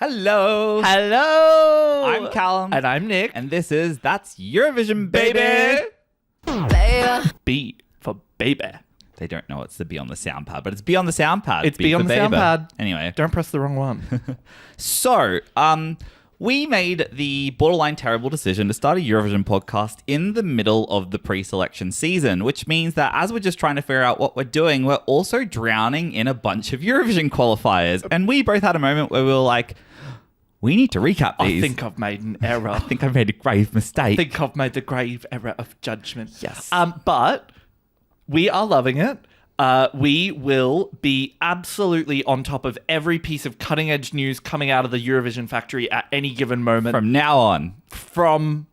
Hello. Hello. I'm Callum. And I'm Nick. And this is That's Eurovision, baby. B for baby. They don't know it's the B on the sound pad, but it's B on the sound pad. It's B on the sound pad. Anyway. Don't press the wrong one. So, we made the borderline terrible decision to start a Eurovision podcast in the middle of the pre-selection season, which means that as we're just trying to figure out what we're doing, we're also drowning in a bunch of Eurovision qualifiers. And we both had a moment where we were like, we need to recap these. I think I've made an error. I think I've made a grave mistake. I think I've made the grave error of judgment. Yes. But we are loving it. We will be absolutely on top of every piece of cutting-edge news coming out of the Eurovision factory at any given moment. From now on. From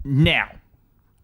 now.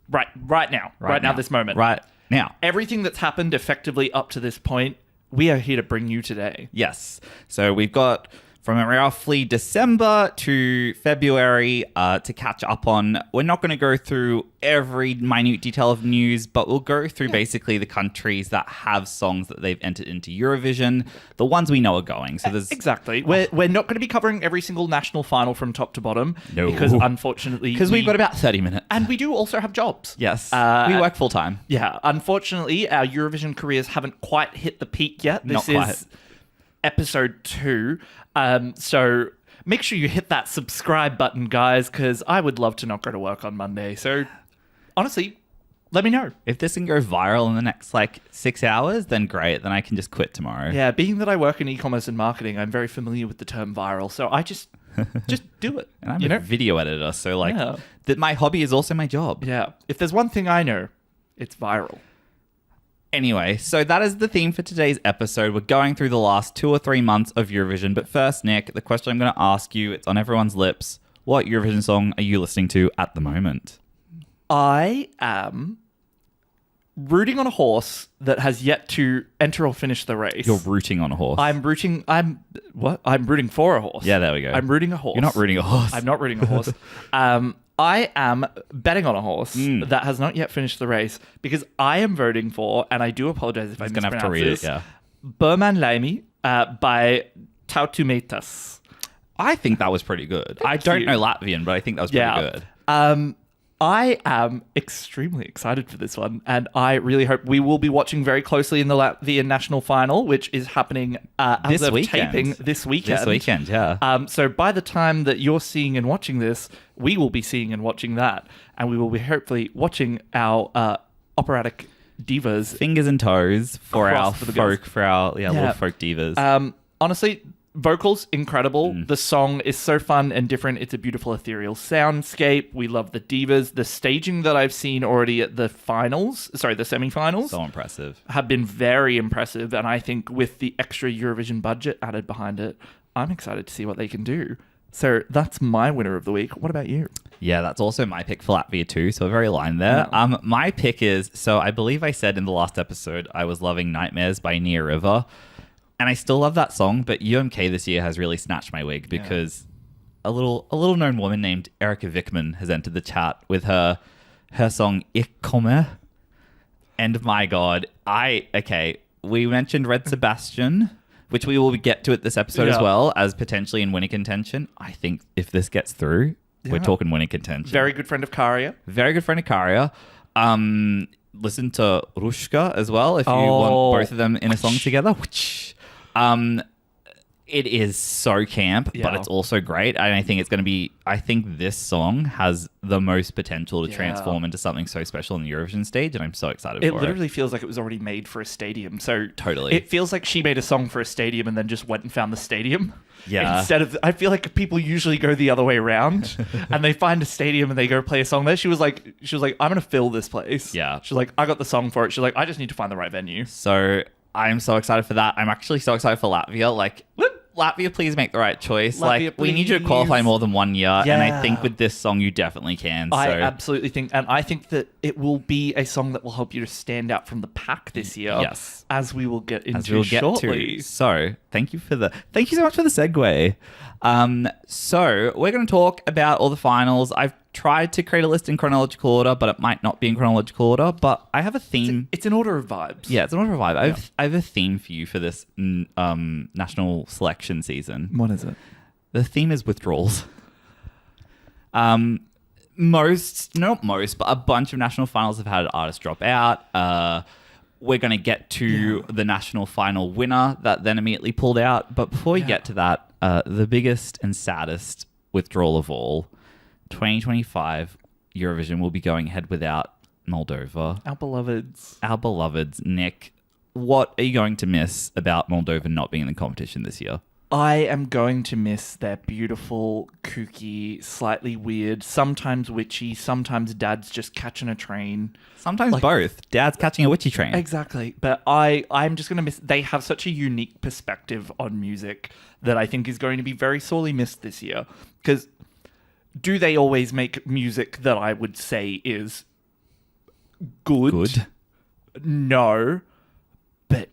Right now. Right now, this moment. Right now. Everything that's happened effectively up to this point, we are here to bring you today. Yes. So we've got from roughly December to February to catch up on. We're not going to go through every minute detail of news, but we'll go through basically the countries that have songs that they've entered into Eurovision, the ones we know are going. So there's Exactly. We're not going to be covering every single national final from top to bottom. No. Because unfortunately... Because we've got about 30 minutes. And we do also have jobs. Yes. We work full time. Yeah. Unfortunately, our Eurovision careers haven't quite hit the peak yet. This is episode 2. So make sure you hit that subscribe button, guys, because I would love to not go to work on Monday. So honestly, let me know. If this can go viral in the next 6 hours, then great. Then I can just quit tomorrow. Yeah, being that I work in e-commerce and marketing, I'm very familiar with the term viral. So I just do it. And I'm a video editor, so that my hobby is also my job. Yeah. If there's one thing I know, it's viral. Anyway, so that is the theme for today's episode. We're going through the last 2 or 3 months of Eurovision. But first, Nick, the question I'm going to ask you, it's on everyone's lips. What Eurovision song are you listening to at the moment? I am rooting on a horse that has yet to enter or finish the race. You're rooting on a horse. I'm rooting for a horse. Yeah, there we go. I'm rooting a horse. You're not rooting a horse. I'm not rooting a horse. I am betting on a horse that has not yet finished the race because I am voting for, and I do apologize if I mispronounce have to read this, it, yeah. Berman Laimi by Tautumetas. I think that was pretty good. I don't know Latvian, but I think that was pretty good. I am extremely excited for this one, and I really hope we will be watching very closely in the Latvian national final, which is happening as of taping this weekend. This weekend, yeah. So by the time that you're seeing and watching this, we will be seeing and watching that, and we will be hopefully watching our operatic divas Fingers and toes for our for the folk, for our little folk divas. Honestly, vocals, incredible. The song is so fun and different. It's a beautiful ethereal soundscape. We love the divas. The staging that I've seen already at the semi-finals. So impressive. Have been very impressive. And I think with the extra Eurovision budget added behind it, I'm excited to see what they can do. So that's my winner of the week. What about you? Yeah, that's also my pick for Latvia too, so we're very aligned there. Yeah. My pick is, so I believe I said in the last episode, I was loving Nightmares by Nia River. And I still love that song, but UMK this year has really snatched my wig because a little known woman named Erika Vickman has entered the chat with her song Ich Komme. And my God, we mentioned Red Sebastian, which we will get to at this episode as well as potentially in winning contention. I think if this gets through, we're talking winning contention. Very good friend of Karia. Very good friend of Karia. Listen to Rushka as well if you want both of them in a song together. It is so camp, but it's also great. And I think it's going to be... I think this song has the most potential to transform into something so special in the Eurovision stage, and I'm so excited for it. It literally feels like it was already made for a stadium. So totally. It feels like she made a song for a stadium and then just went and found the stadium. Yeah. Instead of... I feel like people usually go the other way around and they find a stadium and they go play a song there. She was like, I'm going to fill this place. Yeah. She's like, I got the song for it. She's like, I just need to find the right venue. So I'm so excited for that. I'm actually so excited for Latvia. Latvia, please make the right choice. Latvia, we need you to qualify more than 1 year. Yeah. And I think with this song, you definitely can. I absolutely think, and I think that it will be a song that will help you to stand out from the pack this year. Yes. As we will get into shortly. So thank you so much for the segue. So we're going to talk about all the finals. I've tried to create a list in chronological order, but it might not be in chronological order. But I have a theme. It's an order of vibes. Yeah, it's an order of vibe. I have a theme for you for this national selection season. What is it? The theme is withdrawals. Not most, but a bunch of national finals have had artists drop out. We're going to get to the national final winner that then immediately pulled out. But before we get to that, the biggest and saddest withdrawal of all, 2025 Eurovision will be going ahead without Moldova. Our beloveds. Nick, what are you going to miss about Moldova not being in the competition this year? I am going to miss their beautiful, kooky, slightly weird, sometimes witchy, sometimes dad's just catching a train. Sometimes both. Dad's catching a witchy train. Exactly. But I'm just going to miss... They have such a unique perspective on music that I think is going to be very sorely missed this year. Because do they always make music that I would say is good? No. But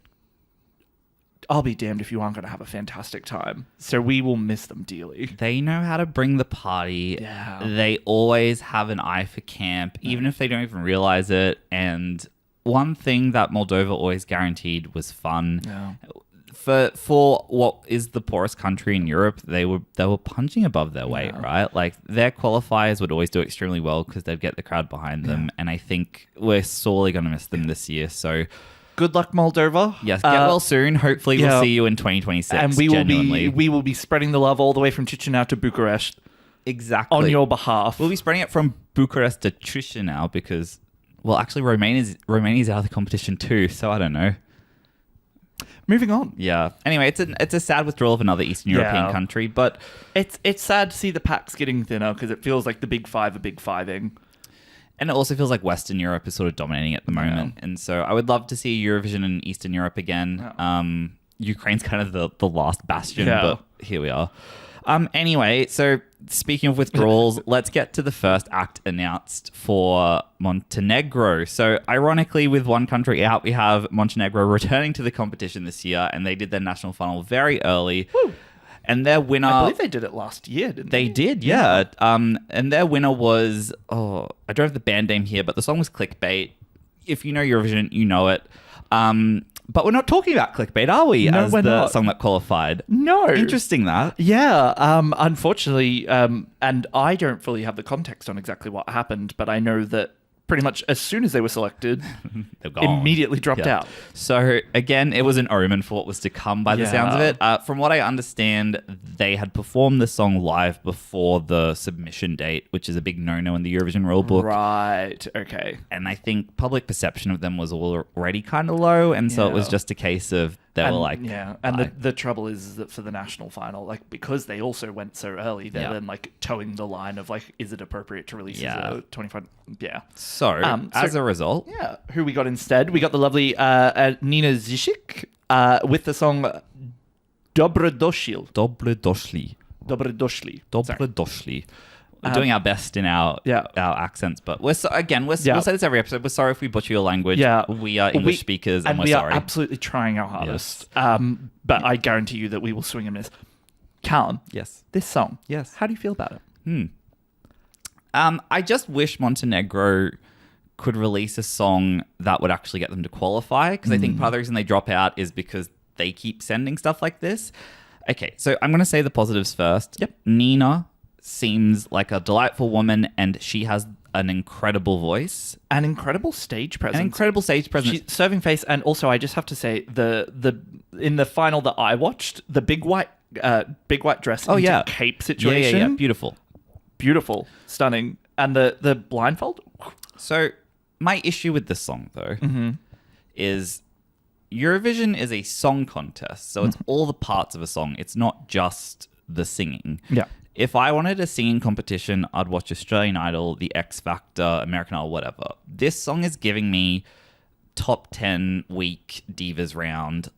I'll be damned if you aren't going to have a fantastic time. So we will miss them dearly. They know how to bring the party. Yeah. They always have an eye for camp, even if they don't even realize it. And one thing that Moldova always guaranteed was fun. Yeah. For what is the poorest country in Europe, they were punching above their weight, right? Like their qualifiers would always do extremely well because they'd get the crowd behind them. And I think we're sorely going to miss them this year. So good luck, Moldova. yes, get well soon. Hopefully we'll see you in 2026. And we will be spreading the love all the way from Chisinau to Bucharest. Exactly. On your behalf. We'll be spreading it from Bucharest to Chisinau because, well, actually Romania's out of the competition too, so I don't know. Moving on. Yeah. Anyway, it's a sad withdrawal of another Eastern European country, but it's sad to see the packs getting thinner because it feels like the big five are big fiving. And it also feels like Western Europe is sort of dominating at the moment. And so I would love to see Eurovision in Eastern Europe again. Yeah. Ukraine's kind of the last bastion, but here we are. Anyway, so speaking of withdrawals, let's get to the first act announced for Montenegro. So ironically, with one country out, we have Montenegro returning to the competition this year, and they did their national final very early. Woo. And their winner... I believe they did it last year, didn't they? They did, yeah. And their winner was... Oh, I don't have the band name here, but the song was Clickbait. If you know Eurovision, you know it. But we're not talking about Clickbait, are we? No, as we're the not. song that qualified. No. Interesting, that. Yeah. Unfortunately, and I don't fully have the context on exactly what happened, but I know that pretty much as soon as they were selected, immediately dropped out. So again, it was an omen for what was to come by the sounds of it. From what I understand, they had performed the song live before the submission date, which is a big no-no in the Eurovision rulebook. Right. Okay. And I think public perception of them was already kind of low, and so it was just a case of they were like... Yeah, and the trouble is that for the national final, like, because they also went so early, they're then, like, towing the line of, like, is it appropriate to release as a 25... Yeah. So, as a result... Yeah, who we got instead? We got the lovely Nina Zizek with the song Dobrodošli. Dobrodošli. Dobrodošli. Dobrodošli. We're doing our best in our accents, but we'll say this every episode. We're sorry if we butcher your language. Yeah. We are English speakers, and we're sorry. We are absolutely trying our hardest. Yes. But I guarantee you that we will swing and miss. Callum. Yes. This song. Yes. How do you feel about it? I just wish Montenegro could release a song that would actually get them to qualify, because I think part of the reason they drop out is because they keep sending stuff like this. Okay, so I'm going to say the positives first. Yep. Nina seems like a delightful woman, and she has an incredible voice. An incredible stage presence. She's serving face, and also I just have to say the in the final that I watched, the big white dress into cape situation. Yeah, beautiful, stunning, and the blindfold. So my issue with this song though is Eurovision is a song contest, so it's all the parts of a song. It's not just the singing. Yeah. If I wanted a singing competition, I'd watch Australian Idol, The X Factor, American Idol, whatever. This song is giving me top 10 week divas round,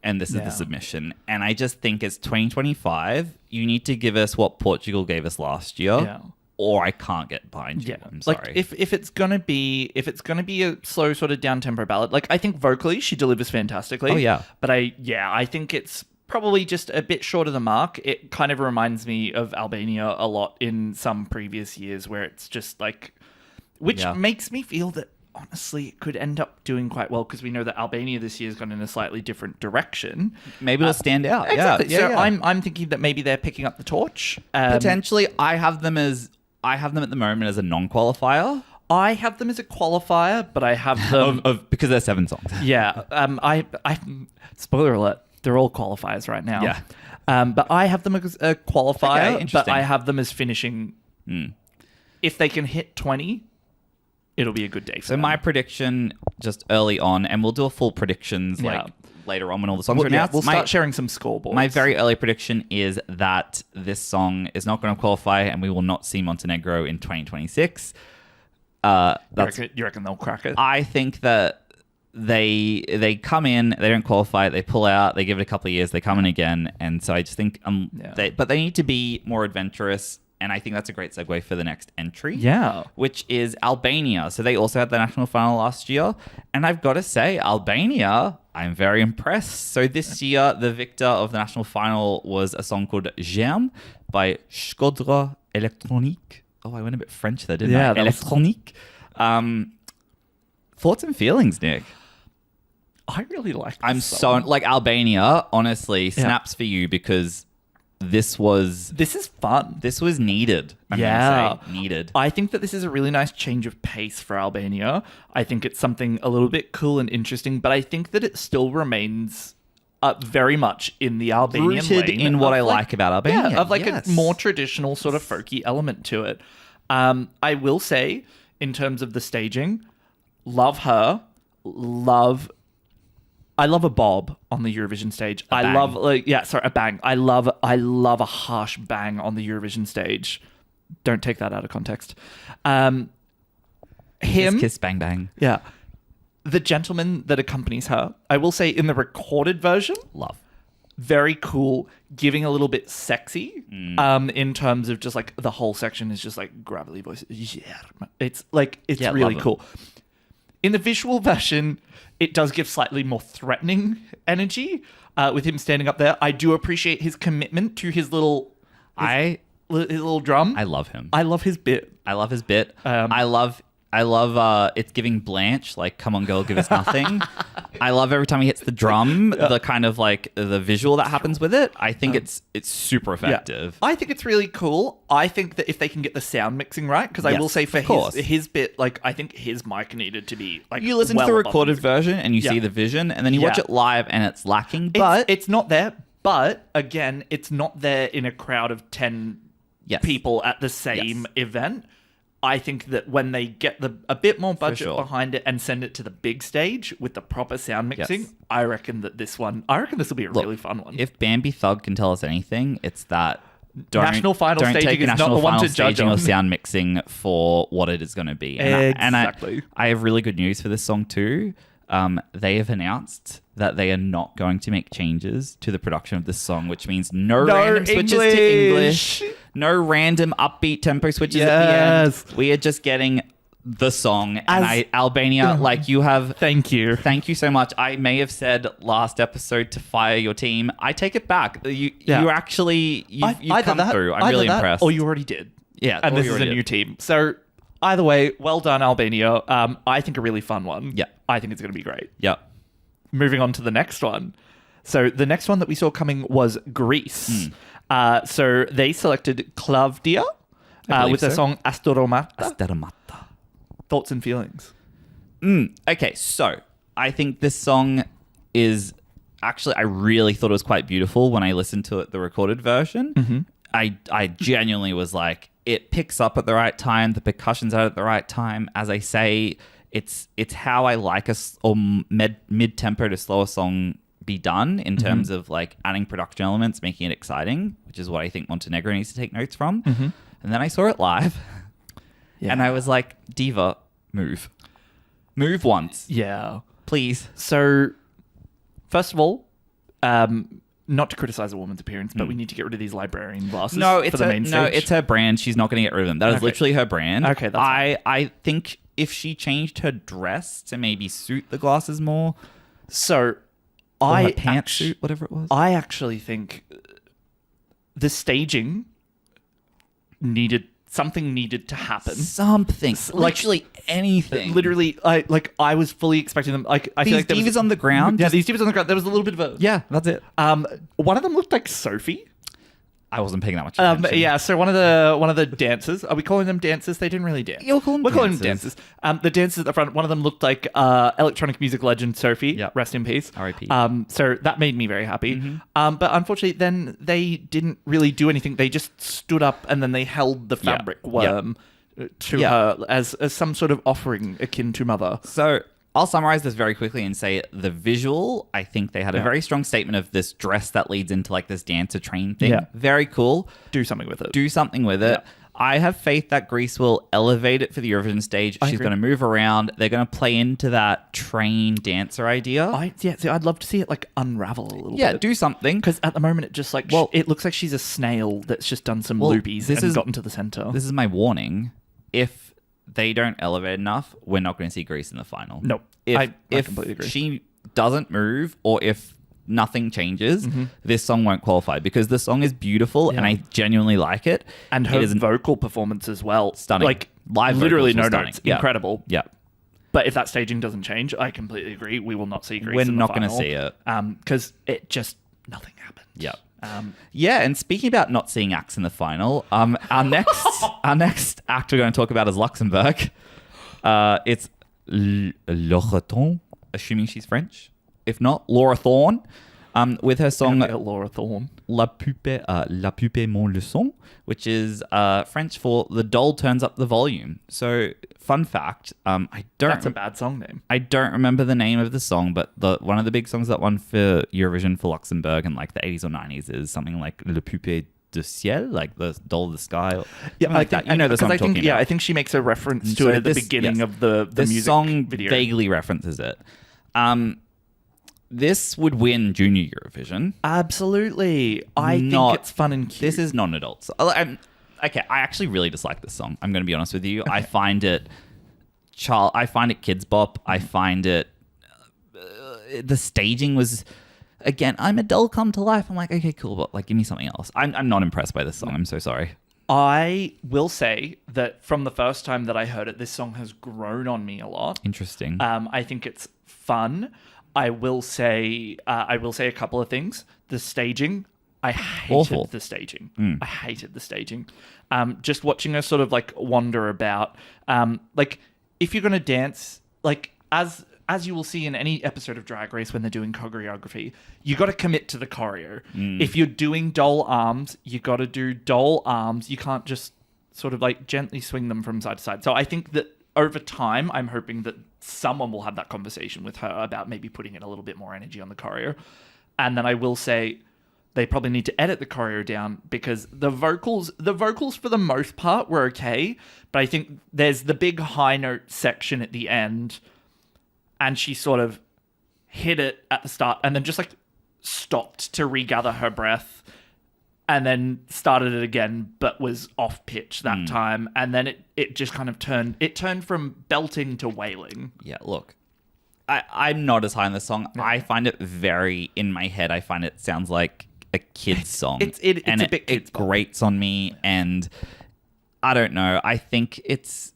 and this is the submission. And I just think it's 2025. You need to give us what Portugal gave us last year, or I can't get behind you. I'm sorry. If it's gonna be a slow sort of down tempo ballad, I think vocally she delivers fantastically. Oh yeah, but I think it's probably just a bit short of the mark. It kind of reminds me of Albania a lot in some previous years where it's just like, which makes me feel that honestly it could end up doing quite well because we know that Albania this year has gone in a slightly different direction. Maybe it'll stand out. Exactly. Yeah. So I'm thinking that maybe they're picking up the torch. Potentially, I have them at the moment as a non-qualifier. I have them as a qualifier, but I have them because they're 7 songs. Yeah. I spoiler alert, they're all qualifiers right now. Yeah. But I have them as a qualifier, Okay, but I have them as finishing. If they can hit 20, it'll be a good day for them. So my prediction just early on, and we'll do a full predictions later on when all the songs are announced. We'll start sharing some scoreboards. My very early prediction is that this song is not going to qualify and we will not see Montenegro in 2026. You reckon they'll crack it? I think that they come in, they don't qualify, they pull out, they give it a couple of years, they come in again, and so I just think but they need to be more adventurous, and I think that's a great segue for the next entry, which is Albania. So they also had the national final last year, and I've got to say, Albania, I'm very impressed. So this year, the victor of the national final was a song called Germ by Shkodra Elektronik. Oh, I went a bit French there, didn't I? Elektronik. Thoughts and feelings, Nick? I really like this I'm song. so... Like, Albania, honestly, snaps for you because this is fun. This was needed. I'm gonna say. Needed. I think that this is a really nice change of pace for Albania. I think it's something a little bit cool and interesting, but I think that it still remains... very much in the Albanian rooted lane in what I like about Albania. Yeah, of like a more traditional sort of folky element to it. I will say, in terms of the staging, love her. I love a bob on the Eurovision stage. A bang. I love a harsh bang on the Eurovision stage. Don't take that out of context. Kiss, bang, bang. Yeah. The gentleman that accompanies her, I will say in the recorded version, love. Very cool, giving a little bit sexy in terms of just like the whole section is just like gravelly voice. Yeah. It's really cool. In the visual version, it does give slightly more threatening energy with him standing up there. I do appreciate his commitment to his little drum. I love him. I love his bit. I love it's giving Blanche, like, come on girl, give us nothing. I love every time he hits the drum, the kind of like the visual that happens with it. I think it's super effective. I think it's really cool. I think that if they can get the sound mixing right, because I will say for his bit, like, I think his mic needed to be like, you listen to the recorded version and you see the vision, and then you watch it live and it's lacking, but it's not there. But again, it's not there in a crowd of 10 people at the same event. I think that when they get a bit more budget behind it and send it to the big stage with the proper sound mixing, I reckon this will be a really fun one. If Bambi Thug can tell us anything, it's that national final staging is not the one to judge on. Or sound mixing for what it is going to be. Exactly. I have really good news for this song too. They have announced that they are not going to make changes to the production of this song, which means no random switches to English, no random upbeat tempo switches at the end. We are just getting the song. Albania, like, you have... Thank you so much. I may have said last episode to fire your team. I take it back. You've come through. I'm really impressed. Or you already did. Yeah. And this is a new team. So... Either way, well done, Albania. I think a really fun one. Yeah. I think it's going to be great. Yeah. Moving on to the next one. So the next one that we saw coming was Greece. So they selected Klavdia with their song Astoromata. Thoughts and feelings? Okay, so I think this song is... Actually, I really thought it was quite beautiful when I listened to it, the recorded version. Mm-hmm. I genuinely was like... It picks up at the right time. The percussion's out at the right time. As I say, it's how I like mid-tempo to slower song be done in terms of like adding production elements, making it exciting, which is what I think Montenegro needs to take notes from. And then I saw it live and I was like, Diva, move once. Yeah. Please. So first of all, not to criticize a woman's appearance, but we need to get rid of these librarian glasses for the main stage. No, it's her brand. She's not going to get rid of them. That is literally her brand. Okay, that's I think if she changed her dress to maybe suit the glasses more. So Or her pantsuit, whatever it was. I actually think the staging needed to happen. Something, literally anything. Literally, I was fully expecting them. I these feel like there divas was, on the ground. Yeah, these divas on the ground. There was a little bit of a that's it. One of them looked like Sophie. I wasn't paying that much attention. Yeah, so one of the dancers. Are we calling them dancers? They didn't really dance. Yeah, we're calling them dancers. The dancers at the front. One of them looked like electronic music legend Sophie. Yep. Rest in peace. R.I.P. So that made me very happy. Mm-hmm. But unfortunately, then they didn't really do anything. They just stood up and then they held the fabric worm to her as some sort of offering akin to Mother. So I'll summarize this very quickly and say the visual, I think they had a very strong statement of this dress that leads into like this dancer train thing. Yeah. Very cool. Do something with it. Do something with it. Yeah. I have faith that Greece will elevate it for the Eurovision stage. She's going to move around. They're going to play into that train dancer idea. I'd love to see it like unravel a little bit. Yeah, do something. Because at the moment, it just like it looks like she's a snail that's just done some loopies and gotten to the center. This is my warning. If they don't elevate enough, we're not going to see Greece in the final. No, If I completely agree. She doesn't move, or if nothing changes, this song won't qualify because the song is beautiful and I genuinely like it. And her vocal performance as well. Stunning. Like Live literally no stunning. notes. Incredible. Yeah. But if that staging doesn't change, I completely agree. We will not see Greece in the We're not final. going to see it. Because it just, nothing happened. Yeah. And speaking about not seeing acts in the final, our next act we're going to talk about is Luxembourg. It's Loreton, assuming she's French. If not, Laura Thorne, with her song Laura Thorne. La poupée monte le son, which is French for the doll turns up the volume. So, fun fact, That's a bad song name. I don't remember the name of the song, but one of the big songs that won for Eurovision for Luxembourg in like the 80s or 90s is something like Le Poupée du Ciel, like the doll of the sky. Like that. You know the song I'm talking about. Yeah, I think she makes a reference to it at the beginning of the music song video. Vaguely references it. This would win Junior Eurovision. Absolutely. I think it's fun and cute. This is non-adults. I actually really dislike this song. I'm going to be honest with you. Okay. I find it kids bop. I find it... the staging was... Again, I'm a doll come to life. I'm like, okay, cool, but like, give me something else. I'm not impressed by this song. I'm so sorry. I will say that from the first time that I heard it, this song has grown on me a lot. Interesting. I think it's fun. I will say a couple of things. The staging, I hated the staging. I hated the staging. Just watching her sort of like wander about. Like if you're gonna dance, like as you will see in any episode of Drag Race when they're doing choreography, you got to commit to the choreo. If you're doing doll arms, you got to do doll arms. You can't just sort of like gently swing them from side to side. So I think that over time, I'm hoping that someone will have that conversation with her about maybe putting in a little bit more energy on the choreo. And then I will say they probably need to edit the choreo down because the vocals for the most part were okay, but I think there's the big high note section at the end and she sort of hit it at the start and then just like stopped to regather her breath and then started it again, but was off pitch that time. And then it just kind of turned from belting to wailing. Yeah, look, I'm not as high on this song. No. I find it very, in my head, I find it sounds like a kid's song. It's a bit kids' it grates on me, and I don't know. I think it's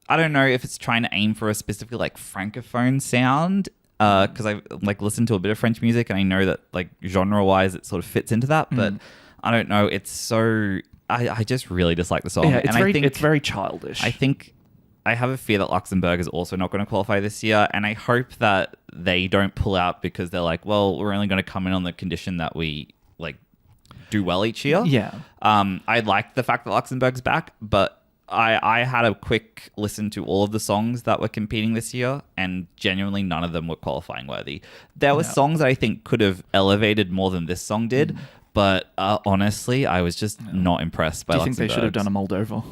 I don't know if it's trying to aim for a specific like francophone sound, because I like listened to a bit of French music and I know that like genre wise it sort of fits into that, but I don't know. It's so I just really dislike the song. Yeah, it's very childish. I think I have a fear that Luxembourg is also not going to qualify this year, and I hope that they don't pull out because they're like, well, we're only going to come in on the condition that we like do well each year. Yeah. I like the fact that Luxembourg's back, but I had a quick listen to all of the songs that were competing this year, and genuinely none of them were qualifying worthy. There were songs that I think could have elevated more than this song did, but honestly, I was just not impressed by Luxembourg. Do you think they should have done a Moldova?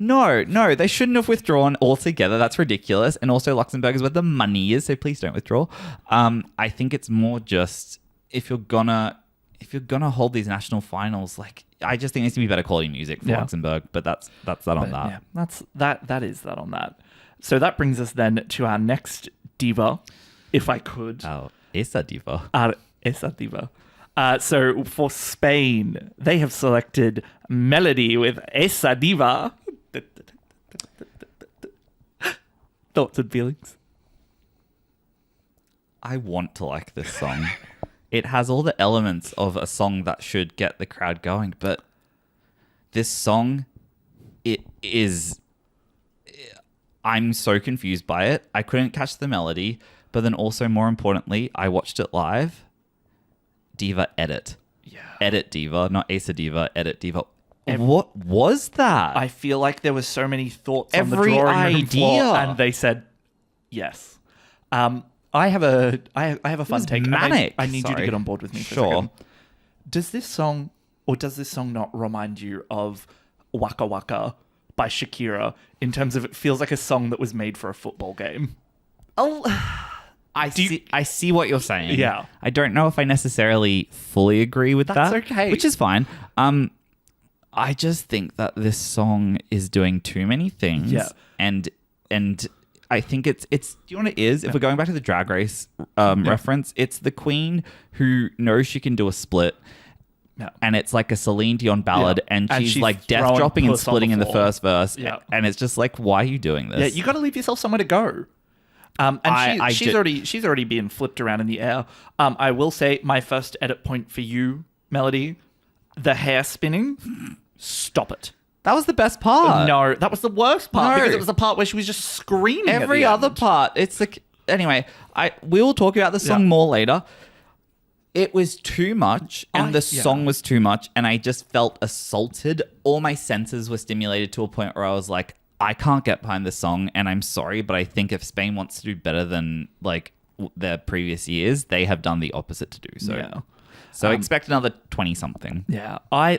No, they shouldn't have withdrawn altogether. That's ridiculous. And also, Luxembourg is where the money is, so please don't withdraw. I think it's more just if you're gonna hold these national finals, like I just think there needs to be better quality music for Luxembourg. But that's that on that. Yeah, that is that on that. So that brings us then to our next diva, if I could. Oh, Esa Diva. Esa Diva. So for Spain, they have selected Melody with Esa Diva. Thoughts and feelings? I want to like this song. It has all the elements of a song that should get the crowd going, but this song, I'm so confused by it. I couldn't catch the melody, but then also more importantly, I watched it live. Diva edit. Yeah. Edit Diva, not Asa Diva, edit Diva. What was that? I feel like there were so many thoughts on the Every drawing room floor, idea. and they said yes. I have a fun take. Manic. I need you to get on board with me for a second. Does this song not remind you of Waka Waka by Shakira in terms of it feels like a song that was made for a football game? Oh, I see what you're saying. Yeah. I don't know if I necessarily fully agree with that. That's okay. Which is fine. I just think that this song is doing too many things. Yeah. And I think it's do you know what it is? If we're going back to the Drag Race reference, it's the queen who knows she can do a split. Yeah. And it's like a Celine Dion ballad, and she's like death dropping and splitting in the first verse. Yeah. And it's just like, why are you doing this? Yeah, you got to leave yourself somewhere to go. And she's already being flipped around in the air. I will say my first edit point for you, Melody, the hair spinning. Stop it. That was the best part. No, that was the worst part No. because it was the part where she was just screaming. Every at the other end. part, it's like anyway. We will talk about the song more later. It was too much, and the song was too much, and I just felt assaulted. All my senses were stimulated to a point where I was like, I can't get behind this song, and I'm sorry, but I think if Spain wants to do better than like their previous years, they have done the opposite to do so. Yeah. So expect another 20-something. Yeah, I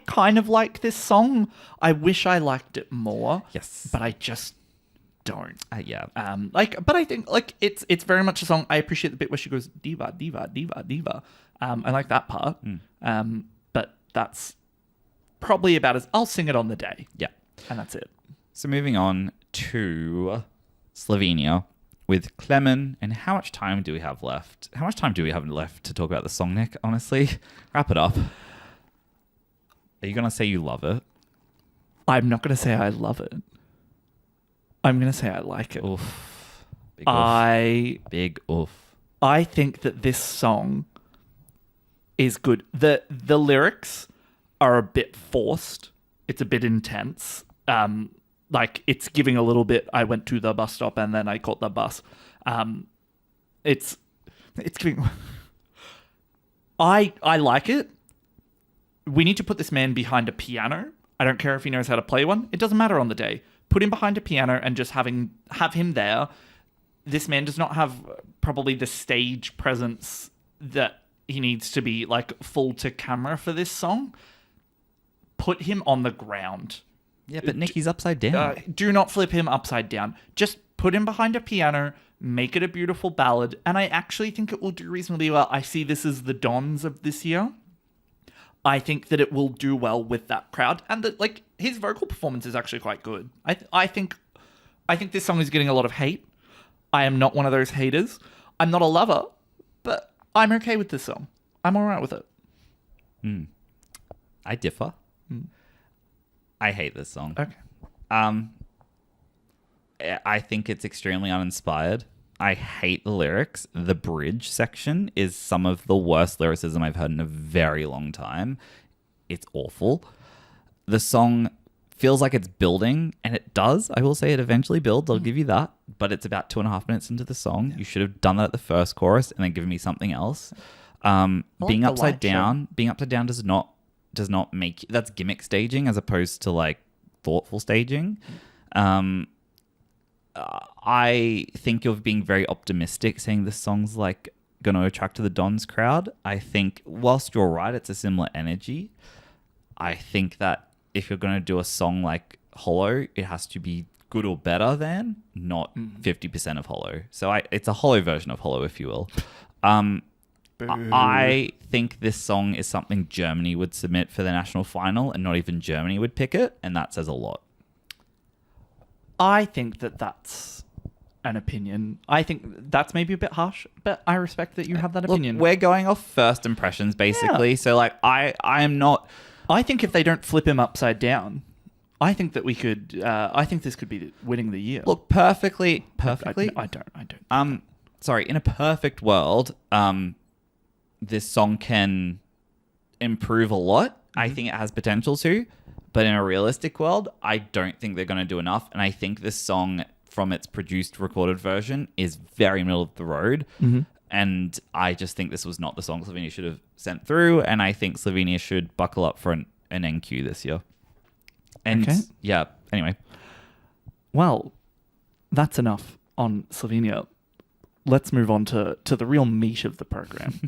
kind of like this song. I wish I liked it more. Yes. But I just don't. Yeah. But I think like it's very much a song. I appreciate the bit where she goes diva, diva, diva, diva. I like that part. But that's probably about as I'll sing it on the day. Yeah. And that's it. So moving on to Slovenia with Klemen. And how much time do we have left? How much time do we have left to talk about the song, Nick? Honestly, wrap it up. Are you going to say you love it? I'm not going to say I love it. I'm going to say I like it. Oof. Big oof. I think that this song is good. The lyrics are a bit forced. It's a bit intense. Like it's giving a little bit. I went to the bus stop and then I caught the bus. It's giving. I like it. We need to put this man behind a piano. I don't care if he knows how to play one. It doesn't matter on the day. Put him behind a piano and just have him there. This man does not have probably the stage presence that he needs to be like full to camera for this song. Put him on the ground. Yeah, but Nick, he's upside down. Do not flip him upside down. Just put him behind a piano, make it a beautiful ballad, and I actually think it will do reasonably well. I see this as the Dons of this year. I think that it will do well with that crowd, and that like his vocal performance is actually quite good. I think this song is getting a lot of hate. I am not one of those haters. I'm not a lover, but I'm okay with this song. I'm all right with it. I differ. I hate this song. Okay. I think it's extremely uninspired. I hate the lyrics. The bridge section is some of the worst lyricism I've heard in a very long time. It's awful. The song feels like it's building, and it does. I will say it eventually builds. I'll give you that. But it's about 2.5 minutes into the song. You should have done that at the first chorus and then given me something else. Being upside down does not make that's gimmick staging as opposed to like thoughtful staging. I think you're being very optimistic saying this song's like going to attract to the Dons crowd. I think whilst you're right, it's a similar energy. I think that if you're going to do a song like Hollow, it has to be good or better than, not 50% of Hollow. So it's a Hollow version of Hollow, if you will. I think this song is something Germany would submit for the national final, and not even Germany would pick it, and that says a lot. I think that that's an opinion. I think that's maybe a bit harsh, but I respect that you have that opinion. Look, we're going off first impressions, basically. Yeah. So, like, I am not... I think if they don't flip him upside down, I think that we could... I think this could be winning the year. Look, perfectly... I don't. Sorry, in a perfect world, this song can improve a lot. Mm-hmm. I think it has potential to. But in a realistic world, I don't think they're going to do enough. And I think this song, from its produced, recorded version, is very middle of the road. Mm-hmm. And I just think this was not the song Slovenia should have sent through. And I think Slovenia should buckle up for an NQ this year. And yeah, anyway. Well, that's enough on Slovenia. Let's move on to the real meat of the program.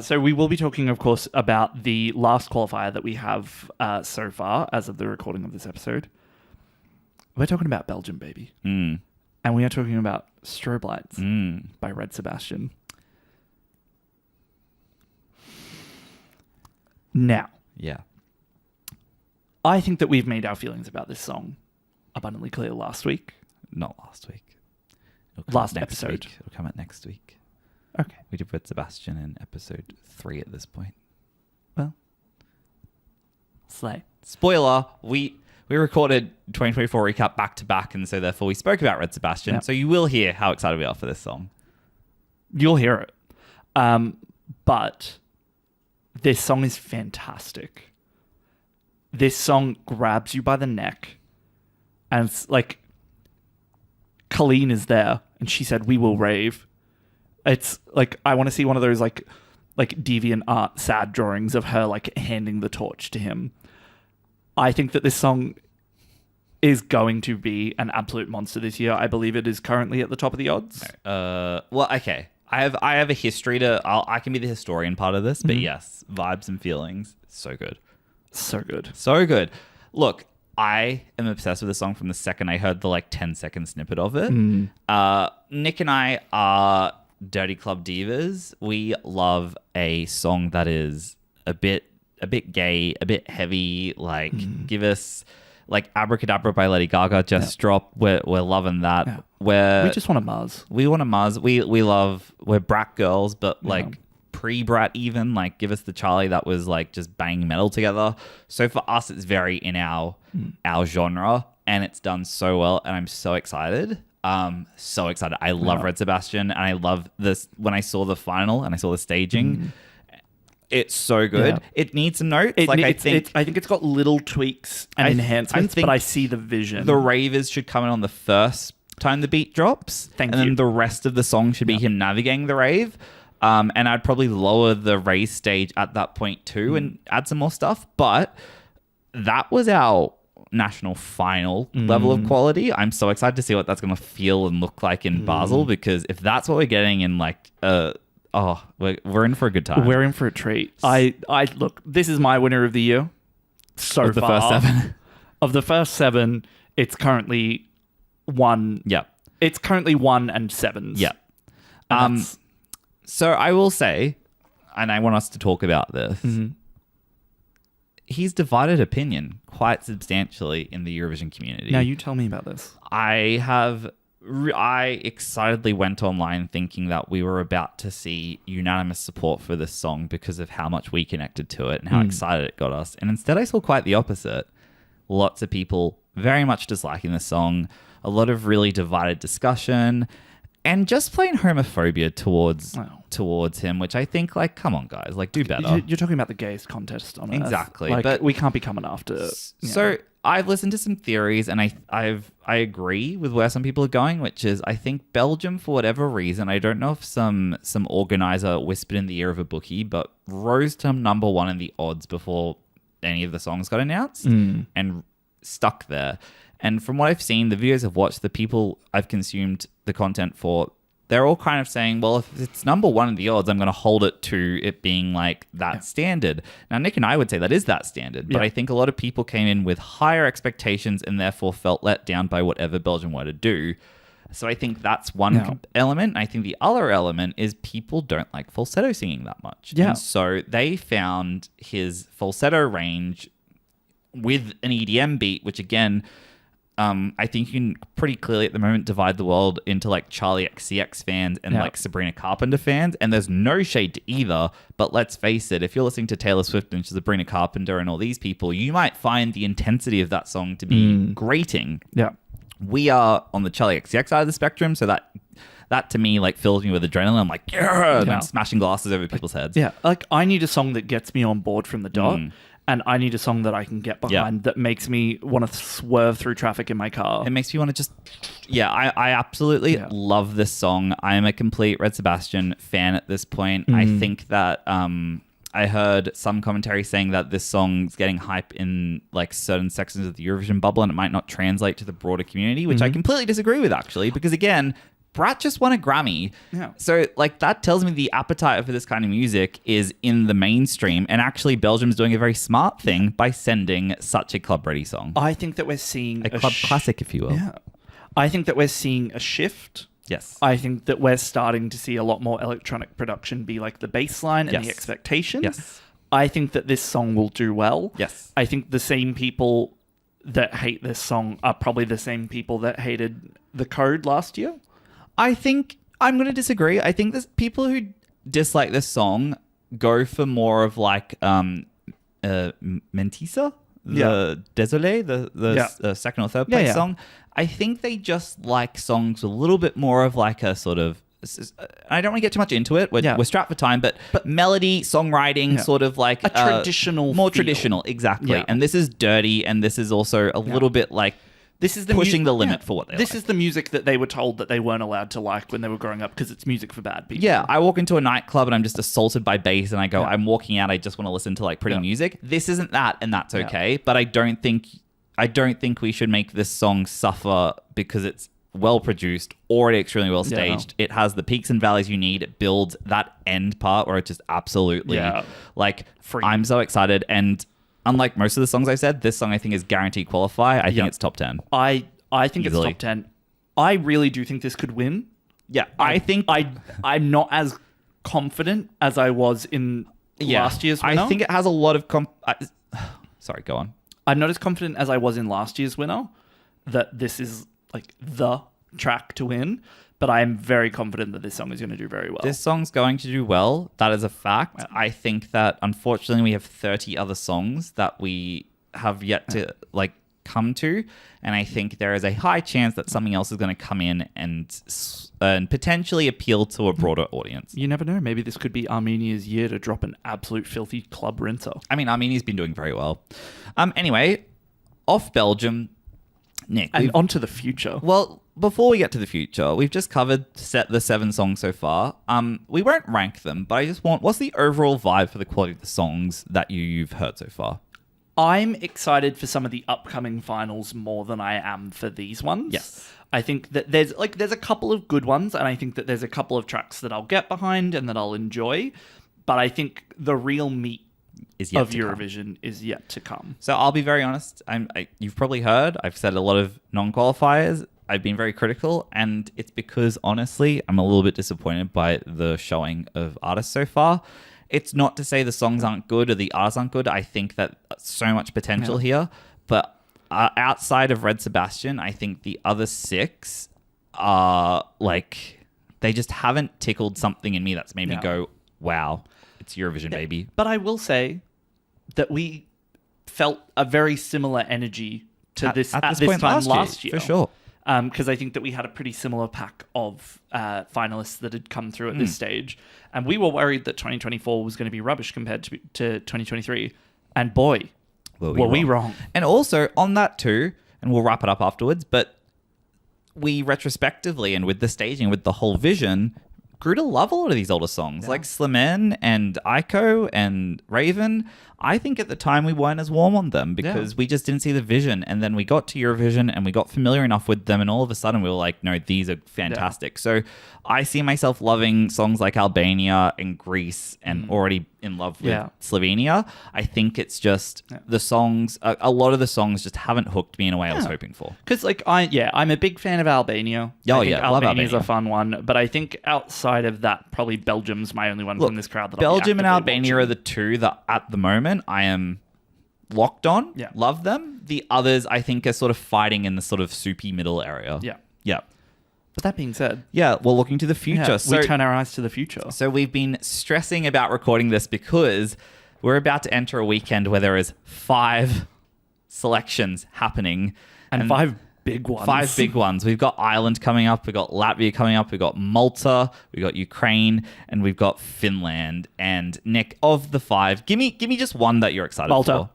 So we will be talking, of course, about the last qualifier that we have so far as of the recording of this episode. We're talking about Belgium, baby. Mm. And we are talking about Strobe Lights by Red Sebastian. Now. Yeah. I think that we've made our feelings about this song abundantly clear last week. Not last week. Last episode. It'll come out next week. Okay. We did Red Sebastian in episode 3 at this point. Well. Slay. Spoiler, we recorded 2024 recap back to back, and so therefore we spoke about Red Sebastian. Yep. So you will hear how excited we are for this song. You'll hear it. But this song is fantastic. This song grabs you by the neck, and it's like Colleen is there, and she said, "We will rave." It's like, I want to see one of those like deviant art sad drawings of her like handing the torch to him. I think that this song is going to be an absolute monster this year. I believe it is currently at the top of the odds. Well, okay. I have a history to... I can be the historian part of this, but yes, vibes and feelings. So good. So good. So good. Look, I am obsessed with this song from the second I heard the 10-second snippet of it. Nick and I are Dirty Club divas. We love a song that is a bit gay, a bit heavy. Give us Abracadabra by Lady Gaga just drop. We're loving that. Yeah. We just want a Muzz. We want a Muzz. We're brat girls, but pre-brat even. Give us the Charlie that was just banging metal together. So for us, it's very in our genre, and it's done so well, and I'm so excited. So excited. I love Red Sebastian, and I love this. When I saw the final and I saw the staging, it's so good. Yeah. It needs some notes. I think it's got little tweaks and enhancements, but I see the vision. The ravers should come in on the first time the beat drops. And then the rest of the song should be him navigating the rave. And I'd probably lower the raise stage at that point too and add some more stuff. But that was our national final level of quality. I'm so excited to see what that's going to feel and look like in Basel, because if that's what we're getting in we're in for a good time. We're in for a treat. I look, this is my winner of the year so of the far. First 7. Of the first 7, it's currently 1. Yeah. It's currently 1 and 7s. Yeah. So I will say, and I want us to talk about this, he's divided opinion quite substantially in the Eurovision community. Now you tell me about this. I excitedly went online thinking that we were about to see unanimous support for this song because of how much we connected to it and how excited it got us. And instead I saw quite the opposite. Lots of people very much disliking the song, a lot of really divided discussion, and just plain homophobia towards him, which I think, come on, guys, do better. You're talking about the gayest contest on Earth. Exactly. But we can't be coming after... So I've listened to some theories, and I agree with where some people are going, which is I think Belgium, for whatever reason, I don't know if some organizer whispered in the ear of a bookie, but rose to number 1 in the odds before any of the songs got announced and stuck there. And from what I've seen, the videos I've watched, the people I've consumed the content for, they're all kind of saying, well, if it's number 1 in the odds, I'm going to hold it to it being that standard. Now, Nick and I would say that is that standard, but I think a lot of people came in with higher expectations and therefore felt let down by whatever Belgium were to do. So I think that's one element. I think the other element is people don't like falsetto singing that much. Yeah. And so they found his falsetto range with an EDM beat, which again... I think you can pretty clearly at the moment divide the world into like Charlie XCX fans and like Sabrina Carpenter fans, and there's no shade to either. But let's face it, if you're listening to Taylor Swift and Sabrina Carpenter and all these people, you might find the intensity of that song to be grating. Yeah. We are on the Charlie XCX side of the spectrum, so that to me like fills me with adrenaline. I'm like, yeah, and I'm smashing glasses over people's heads. Yeah, like I need a song that gets me on board from the dot, and I need a song that I can get behind that makes me want to swerve through traffic in my car. It makes me want to just, I absolutely love this song. I am a complete Red Sebastian fan at this point. I think that I heard some commentary saying that this song's getting hype in like certain sections of the Eurovision bubble, and it might not translate to the broader community, which I completely disagree with actually, because again, Brat just won a Grammy. Yeah. So, like, that tells me the appetite for this kind of music is in the mainstream. And actually, Belgium's doing a very smart thing by sending such a club-ready song. I think that we're seeing a club classic, if you will. Yeah. I think that we're seeing a shift. Yes. I think that we're starting to see a lot more electronic production be like the baseline and the expectation. Yes. I think that this song will do well. Yes. I think the same people that hate this song are probably the same people that hated The Code last year. I think I'm going to disagree. I think there's people who dislike this song go for more of like Mentisa, the Désolé, the second or third place song. I think they just like songs a little bit more of like a sort of, I don't want to get too much into it. We're strapped for time, but melody, songwriting, sort of like a traditional, more feel. Traditional, exactly. Yeah. And this is dirty, and this is also a little bit like. This is pushing the limit for what they like. This is the music that they were told that they weren't allowed to like when they were growing up because it's music for bad people. Yeah, I walk into a nightclub and I'm just assaulted by bass and I go, I'm walking out, I just want to listen to like pretty music. This isn't that, and that's okay. But I don't think we should make this song suffer because it's well produced, already extremely well staged. It has the peaks and valleys you need. It builds that end part where it's just absolutely like free. I'm so excited, and unlike most of the songs I said, this song I think is guaranteed qualify. I think it's top 10. I think easily. It's top 10. I really do think this could win. Yeah, I think I'm not as confident as I was in last year's winner. I think it has a lot of sorry, go on. I'm not as confident as I was in last year's winner that this is like the track to win. But I am very confident that this song is going to do very well. This song's going to do well. That is a fact. Yeah. I think that, unfortunately, we have 30 other songs that we have yet to come to. And I think there is a high chance that something else is going to come in and potentially appeal to a broader audience. You never know. Maybe this could be Armenia's year to drop an absolute filthy club rinser. I mean, Armenia's been doing very well. Anyway, off Belgium, Nick. And on to the future. Well, before we get to the future, we've just covered the 7 songs so far. We won't rank them, but I just what's the overall vibe for the quality of the songs that you've heard so far? I'm excited for some of the upcoming finals more than I am for these ones. Yes. I think that there's a couple of good ones, and I think that there's a couple of tracks that I'll get behind and that I'll enjoy. But I think the real meat of Eurovision is yet to come. So I'll be very honest. You've probably heard, I've said a lot of non-qualifiers. I've been very critical, and it's because, honestly, I'm a little bit disappointed by the showing of artists so far. It's not to say the songs aren't good or the artists aren't good. I think that so much potential here. But outside of Red Sebastian, I think the other 6 are, they just haven't tickled something in me that's made me go, wow, it's Eurovision, baby. But I will say that we felt a very similar energy to this time last year. For sure. Because I think that we had a pretty similar pack of finalists that had come through at this stage. And we were worried that 2024 was going to be rubbish compared to 2023. And boy, were we wrong. And also, on that too, and we'll wrap it up afterwards, but we retrospectively and with the staging, with the whole vision, grew to love a lot of these older songs. Like Slemen and Aiko and Raven. I think at the time we weren't as warm on them because we just didn't see the vision. And then we got to Eurovision and we got familiar enough with them, and all of a sudden we were like, no, these are fantastic. So I see myself loving songs like Albania and Greece and already in love with Slovenia. I think it's just the songs, a lot of the songs just haven't hooked me in a way I was hoping for. Because I'm a big fan of Albania. I think Albania's a fun one. But I think outside of that, probably Belgium's my only one from this crowd. That Belgium and Albania are the 2 that at the moment I am locked on. Yeah. Love them. The others, I think, are sort of fighting in the sort of soupy middle area. Yeah. Yeah. But that being said, Yeah, we're looking to the future. we turn our eyes to the future. So we've been stressing about recording this because we're about to enter a weekend where there is 5 selections happening. And 5 big ones. 5 big ones. We've got Ireland coming up. We've got Latvia coming up. We've got Malta. We've got Ukraine. And we've got Finland. And Nick, of the 5, give me just one that you're excited Malta. for.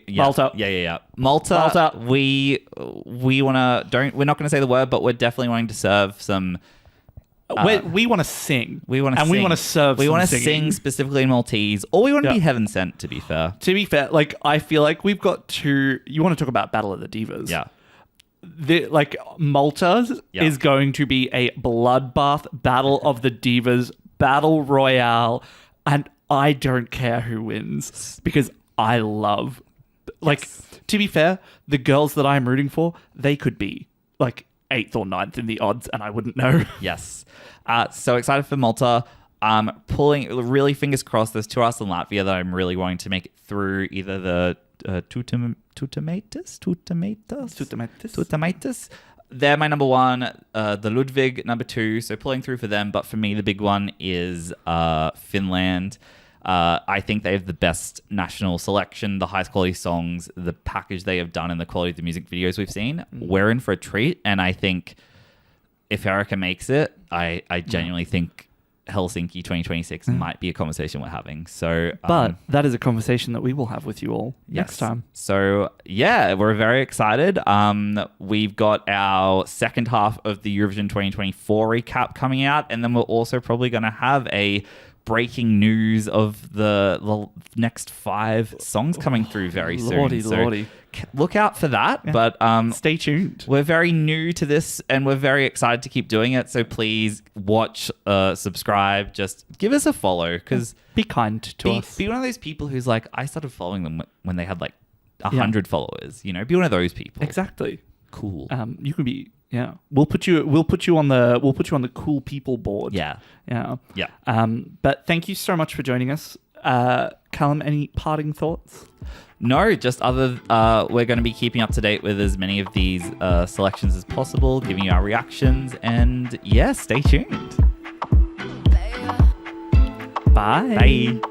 Yeah. Malta. Yeah. Malta. We're not going to say the word, but we're definitely wanting to serve some. We want to sing. We want to and sing. we want to serve. We want to sing specifically in Maltese, or we want to be heaven sent. To be fair, like I feel like we've got to. You want to talk about Battle of the Divas? Yeah. Malta is going to be a bloodbath, Battle of the Divas, battle royale, and I don't care who wins because I love. To be fair, the girls that I'm rooting for, they could be like 8th or 9th in the odds, and I wouldn't know. Yes. So excited for Malta. Pulling really fingers crossed. There's 2 us in Latvia that I'm really wanting to make it through either the Tutamatus. They're my number 1. The Ludwig number 2. So pulling through for them. But for me, the big one is Finland. I think they have the best national selection, the highest quality songs, the package they have done, and the quality of the music videos we've seen. We're in for a treat, and I think if Erica makes it, I genuinely think Helsinki 2026 might be a conversation we're having. So, but that is a conversation that we will have with you all next time. So yeah, we're very excited. We've got our second half of the Eurovision 2024 recap coming out, and then we're also probably going to have a breaking news of the next 5 songs coming through very soon. Lordy. Look out for that. Yeah. But stay tuned. We're very new to this and we're very excited to keep doing it. So please watch, subscribe, just give us a follow because be kind to us. Be one of those people who's like, I started following them when they had like 100 followers. You know, be one of those people. Exactly. Cool. You can be. Yeah, we'll put you on the cool people board. Yeah. But thank you so much for joining us, Callum. Any parting thoughts? No, just we're going to be keeping up to date with as many of these selections as possible, giving you our reactions, and stay tuned. Bye.